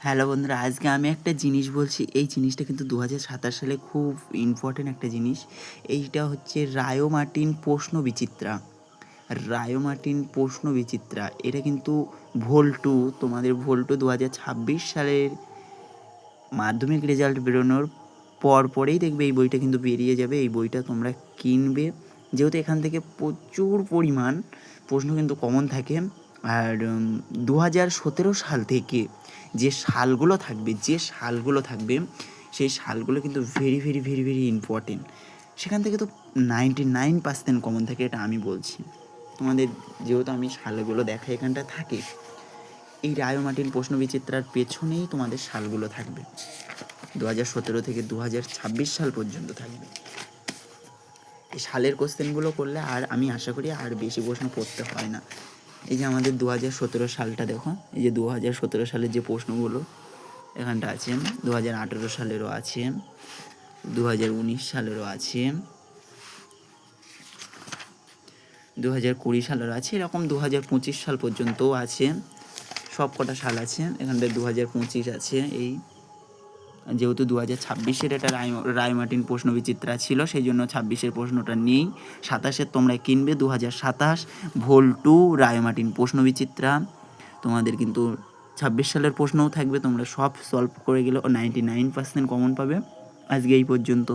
Hello বন্ধুরা, আজকে আমি একটা জিনিস বলছি। এই জিনিসটা কিন্তু 2027 সালে খুব ইম্পর্টেন্ট একটা জিনিস। এইটা হচ্ছে রায়োমার্টিন প্রশ্ন বিচিত্রা। রায়োমার্টিন প্রশ্ন বিচিত্রা এটা কিন্তু ভোল্টু, তোমাদের ভোল্টু 2026 সালের মাধ্যমিক রেজাল্ট বেরোনোর পরেই দেখবে এই বইটা কিন্তু বেরিয়ে যাবে। এই বইটা তোমরা কিনবে, যেহেতু এখান থেকে প্রচুর পরিমাণ প্রশ্ন কিন্তু কমন থাকে। আর 2017 সাল থেকে যে সালগুলো থাকবে সেই সালগুলো কিন্তু very very very very important. সেখান থেকে তো 99% কমন থাকে, এটা আমি বলছি তোমাদের, যেহেতু আমি সালগুলো দেখা এখানটা থাকে। এই রায়োমার্টিন প্রশ্ন বিচিত্রার পেছনেই তোমাদের সালগুলো থাকবে, 2017 থেকে 2026 সাল পর্যন্ত থাকবে। এই সালের কোশ্চেনগুলো করলে আর আমি আশা করি আর বেশি প্রশ্ন পড়তে হয় না। এই যে আমাদের 2017 সালটা দেখো, এই যে 2017 সালের যে প্রশ্নগুলো এখানটা আছে, 2018 সালেরও আছে, 2019 সালেরও আছে, 2020 সালেরও আছে, এরকম 2025 সাল পর্যন্তও আছে। সব কটা সাল আছে এখানটায়, 2025 আছে। এই যেহেতু 2026-এর এটা রায়োমার্টিন প্রশ্ন বিচিত্রা ছিল, সেই জন্য 26-এর প্রশ্নটা নেই। 27-এর তোমরা কিনবে, 2027 ভোল্টু রায়োমার্টিন প্রশ্ন বিচিত্রা। তোমাদের কিন্তু 26 সালের প্রশ্নও থাকবে, তোমরা সব সলভ করে গেলে 99% কমন পাবে। আজকে এই পর্যন্ত।